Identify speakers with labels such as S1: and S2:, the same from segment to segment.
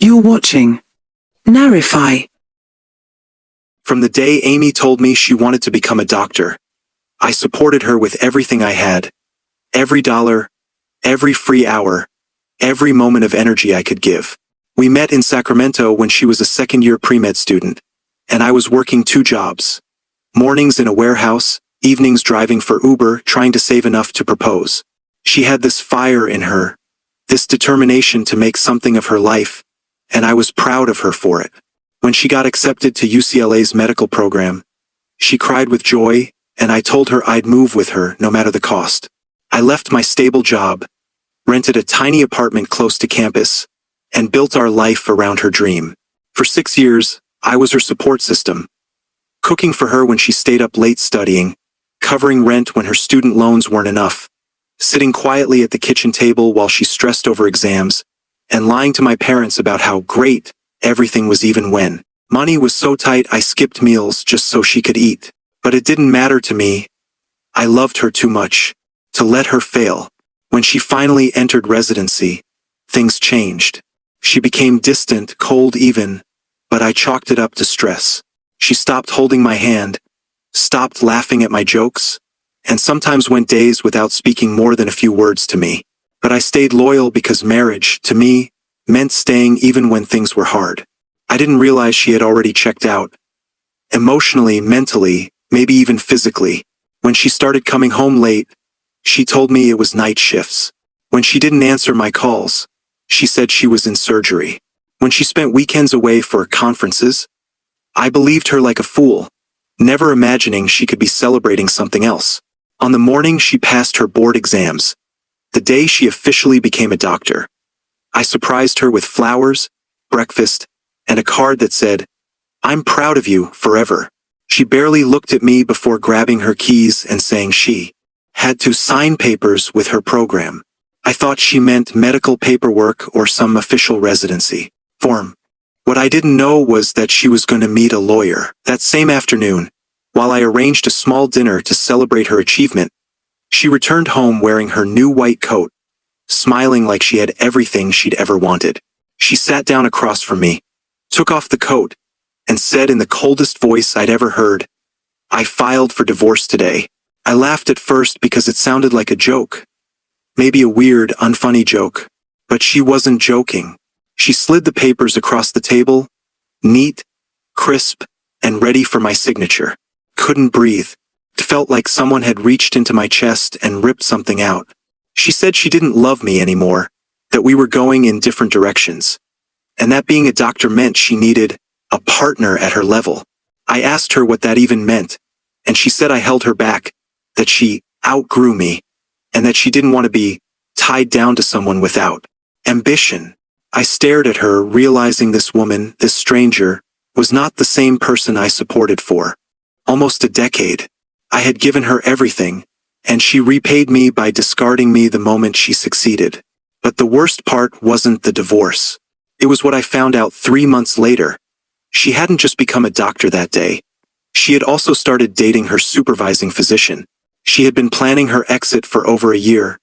S1: You're watching Narrify.
S2: From the day Amy told me she wanted to become a doctor, I supported her with everything I had. Every dollar, every free hour, every moment of energy I could give. We met in Sacramento when she was a second-year pre-med student, and I was working 2 jobs. Mornings in a warehouse, evenings driving for Uber, trying to save enough to propose. She had this fire in her, this determination to make something of her life, and I was proud of her for it. When she got accepted to UCLA's medical program, she cried with joy, and I told her I'd move with her no matter the cost. I left my stable job, rented a tiny apartment close to campus, and built our life around her dream. For 6 years, I was her support system, cooking for her when she stayed up late studying, covering rent when her student loans weren't enough, sitting quietly at the kitchen table while she stressed over exams, and lying to my parents about how great everything was even when money was so tight I skipped meals just so she could eat. But it didn't matter to me. I loved her too much to let her fail. When she finally entered residency, things changed. She became distant, cold even, but I chalked it up to stress. She stopped holding my hand, stopped laughing at my jokes, and sometimes went days without speaking more than a few words to me. But I stayed loyal because marriage, to me, meant staying even when things were hard. I didn't realize she had already checked out. Emotionally, mentally, maybe even physically. When she started coming home late, she told me it was night shifts. When she didn't answer my calls, she said she was in surgery. When she spent weekends away for conferences, I believed her like a fool, never imagining she could be celebrating something else. On the morning she passed her board exams, the day she officially became a doctor, I surprised her with flowers, breakfast, and a card that said, "I'm proud of you, forever." She barely looked at me before grabbing her keys and saying she had to sign papers with her program. I thought she meant medical paperwork or some official residency form. What I didn't know was that she was going to meet a lawyer. That same afternoon, while I arranged a small dinner to celebrate her achievement, she returned home wearing her new white coat, smiling like she had everything she'd ever wanted. She sat down across from me, took off the coat, and said in the coldest voice I'd ever heard, "I filed for divorce today." I laughed at first because it sounded like a joke. Maybe a weird, unfunny joke. But she wasn't joking. She slid the papers across the table, neat, crisp, and ready for my signature. Couldn't breathe. It felt like someone had reached into my chest and ripped something out. She said she didn't love me anymore, that we were going in different directions, and that being a doctor meant she needed a partner at her level. I asked her what that even meant, and she said I held her back, that she outgrew me, and that she didn't want to be tied down to someone without ambition. I stared at her, realizing this woman, this stranger, was not the same person I supported for almost a decade. I had given her everything, and she repaid me by discarding me the moment she succeeded. But the worst part wasn't the divorce. It was what I found out 3 months later. She hadn't just become a doctor that day. She had also started dating her supervising physician. She had been planning her exit for over a year,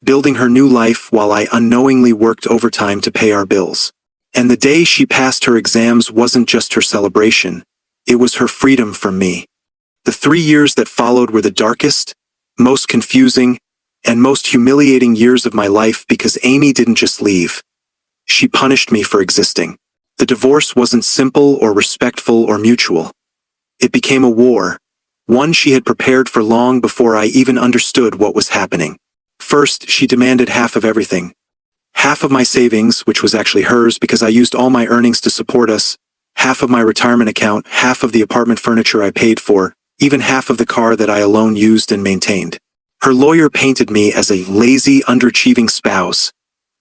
S2: building her new life while I unknowingly worked overtime to pay our bills. And the day she passed her exams wasn't just her celebration, it was her freedom from me. The 3 years that followed were the darkest, most confusing, and most humiliating years of my life because Amy didn't just leave. She punished me for existing. The divorce wasn't simple or respectful or mutual. It became a war, one she had prepared for long before I even understood what was happening. First, she demanded half of everything. Half of my savings, which was actually hers because I used all my earnings to support us, half of my retirement account, half of the apartment furniture I paid for, even half of the car that I alone used and maintained. Her lawyer painted me as a lazy, underachieving spouse,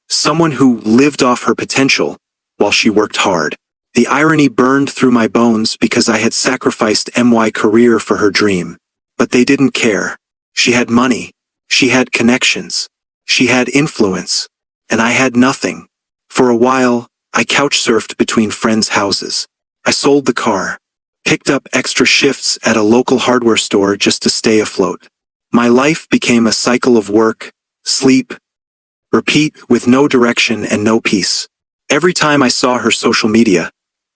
S2: someone who lived off her potential while she worked hard. The irony burned through my bones because I had sacrificed my career for her dream. But they didn't care. She had money. She had connections. She had influence. And I had nothing. For a while, I couch surfed between friends' houses. I sold the car, picked up extra shifts at a local hardware store just to stay afloat. My life became a cycle of work, sleep, repeat with no direction and no peace. Every time I saw her social media,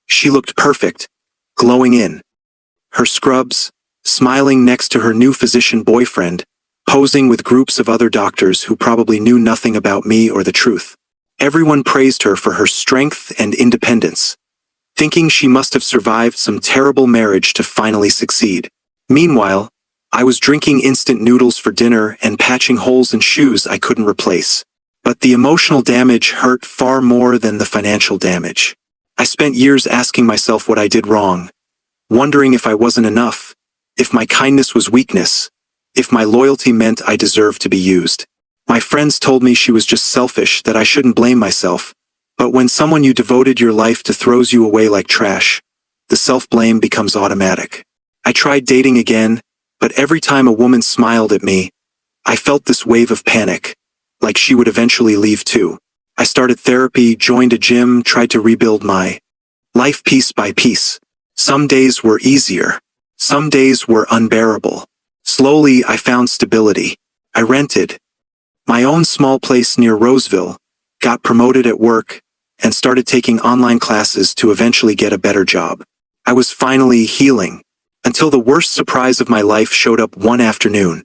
S2: she looked perfect, glowing in her scrubs, smiling next to her new physician boyfriend, posing with groups of other doctors who probably knew nothing about me or the truth. Everyone praised her for her strength and independence, thinking she must have survived some terrible marriage to finally succeed. Meanwhile, I was drinking instant noodles for dinner and patching holes in shoes I couldn't replace. But the emotional damage hurt far more than the financial damage. I spent years asking myself what I did wrong, wondering if I wasn't enough, if my kindness was weakness, if my loyalty meant I deserved to be used. My friends told me she was just selfish, that I shouldn't blame myself. But when someone you devoted your life to throws you away like trash, the self-blame becomes automatic. I tried dating again, but every time a woman smiled at me, I felt this wave of panic, like she would eventually leave too. I started therapy, joined a gym, tried to rebuild my life piece by piece. Some days were easier. Some days were unbearable. Slowly, I found stability. I rented my own small place near Roseville, got promoted at work, and started taking online classes to eventually get a better job. I was finally healing, until the worst surprise of my life showed up one afternoon.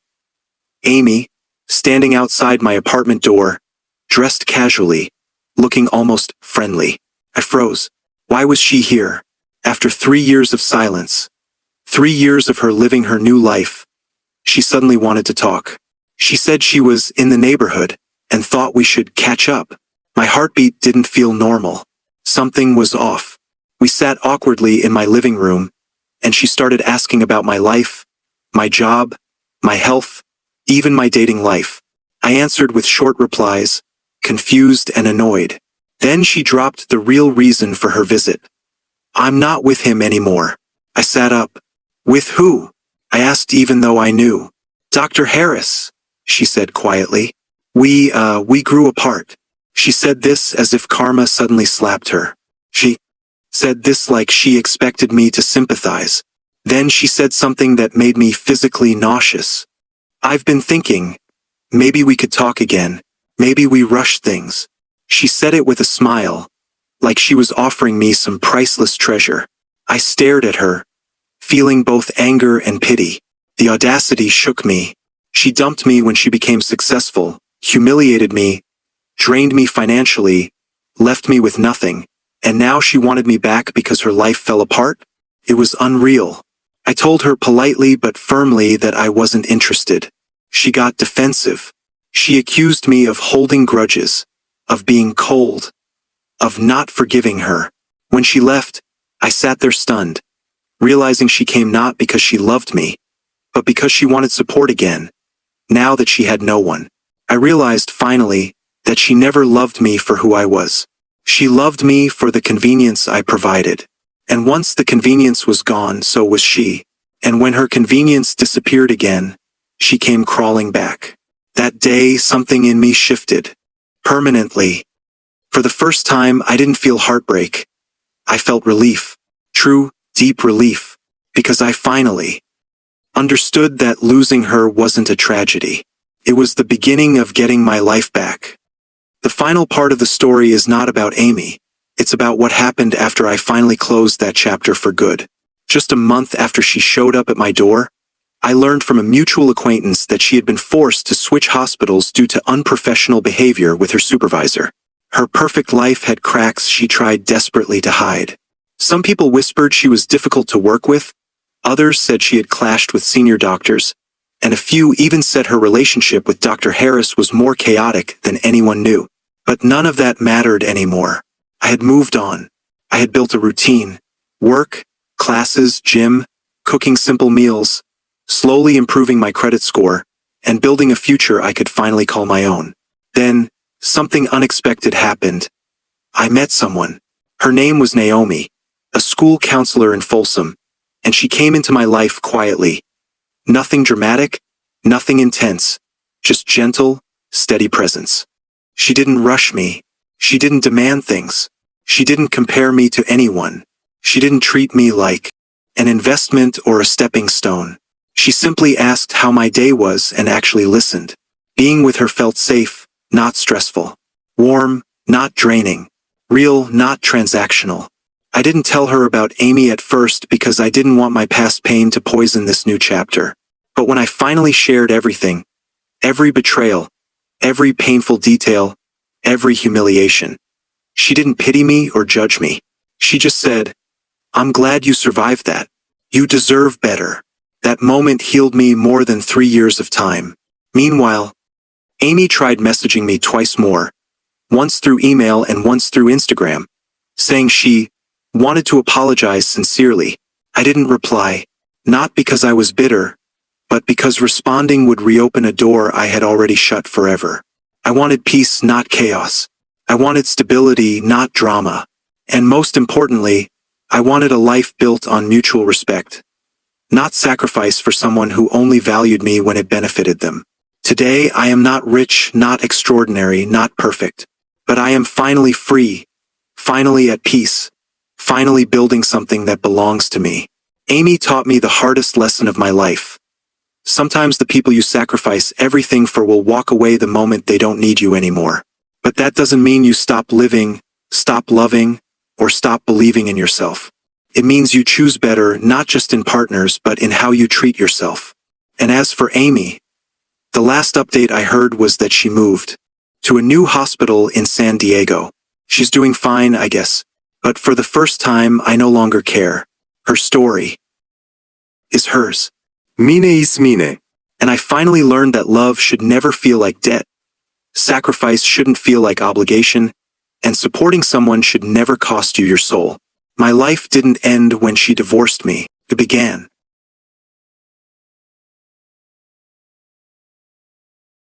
S2: Amy, standing outside my apartment door, dressed casually, looking almost friendly. I froze. Why was she here? After 3 years of silence, 3 years of her living her new life, she suddenly wanted to talk. She said she was in the neighborhood and thought we should catch up. My heartbeat didn't feel normal. Something was off. We sat awkwardly in my living room, and she started asking about my life, my job, my health, even my dating life. I answered with short replies, confused and annoyed. Then she dropped the real reason for her visit. I'm not with him anymore. I sat up. With who? I asked even though I knew. Dr. Harris, she said quietly. We grew apart. She said this as if karma suddenly slapped her. She said this like she expected me to sympathize. Then she said something that made me physically nauseous. I've been thinking, maybe we could talk again. Maybe we rushed things. She said it with a smile, like she was offering me some priceless treasure. I stared at her, feeling both anger and pity. The audacity shook me. She dumped me when she became successful, humiliated me, drained me financially, left me with nothing, and now she wanted me back because her life fell apart? It was unreal. I told her politely but firmly that I wasn't interested. She got defensive. She accused me of holding grudges, of being cold, of not forgiving her. When she left, I sat there stunned, realizing she came not because she loved me, but because she wanted support again, now that she had no one. I realized finally that she never loved me for who I was. She loved me for the convenience I provided. And once the convenience was gone, so was she. And when her convenience disappeared again, she came crawling back. That day, something in me shifted. Permanently. For the first time, I didn't feel heartbreak. I felt relief. True, deep relief. Because I finally understood that losing her wasn't a tragedy. It was the beginning of getting my life back. The final part of the story is not about Amy. It's about what happened after I finally closed that chapter for good. Just a month after she showed up at my door, I learned from a mutual acquaintance that she had been forced to switch hospitals due to unprofessional behavior with her supervisor. Her perfect life had cracks she tried desperately to hide. Some people whispered she was difficult to work with, others said she had clashed with senior doctors, and a few even said her relationship with Dr. Harris was more chaotic than anyone knew. But none of that mattered anymore. I had moved on. I had built a routine. Work, classes, gym, cooking simple meals, slowly improving my credit score, and building a future I could finally call my own. Then, something unexpected happened. I met someone. Her name was Naomi, a school counselor in Folsom, and she came into my life quietly. Nothing dramatic, nothing intense, just gentle, steady presence. She didn't rush me. She didn't demand things. She didn't compare me to anyone. She didn't treat me like an investment or a stepping stone. She simply asked how my day was and actually listened. Being with her felt safe, not stressful. Warm, not draining. Real, not transactional. I didn't tell her about Amy at first because I didn't want my past pain to poison this new chapter. But when I finally shared everything, every betrayal, every painful detail, every humiliation, she didn't pity me or judge me. She just said, "I'm glad you survived that. You deserve better." That moment healed me more than 3 years of time. Meanwhile, Amy tried messaging me twice more, once through email and once through Instagram, saying she wanted to apologize sincerely. I didn't reply, not because I was bitter, but because responding would reopen a door I had already shut forever. I wanted peace, not chaos. I wanted stability, not drama. And most importantly, I wanted a life built on mutual respect, not sacrifice for someone who only valued me when it benefited them. Today, I am not rich, not extraordinary, not perfect. But I am finally free, finally at peace, finally building something that belongs to me. Amy taught me the hardest lesson of my life. Sometimes the people you sacrifice everything for will walk away the moment they don't need you anymore. But that doesn't mean you stop living, stop loving, or stop believing in yourself. It means you choose better, not just in partners, but in how you treat yourself. And as for Amy, the last update I heard was that she moved to a new hospital in San Diego. She's doing fine, I guess. But for the first time, I no longer care. Her story is hers.
S3: Mine is mine.
S2: And I finally learned that love should never feel like debt. Sacrifice shouldn't feel like obligation. And supporting someone should never cost you your soul. My life didn't end when she divorced me. It began.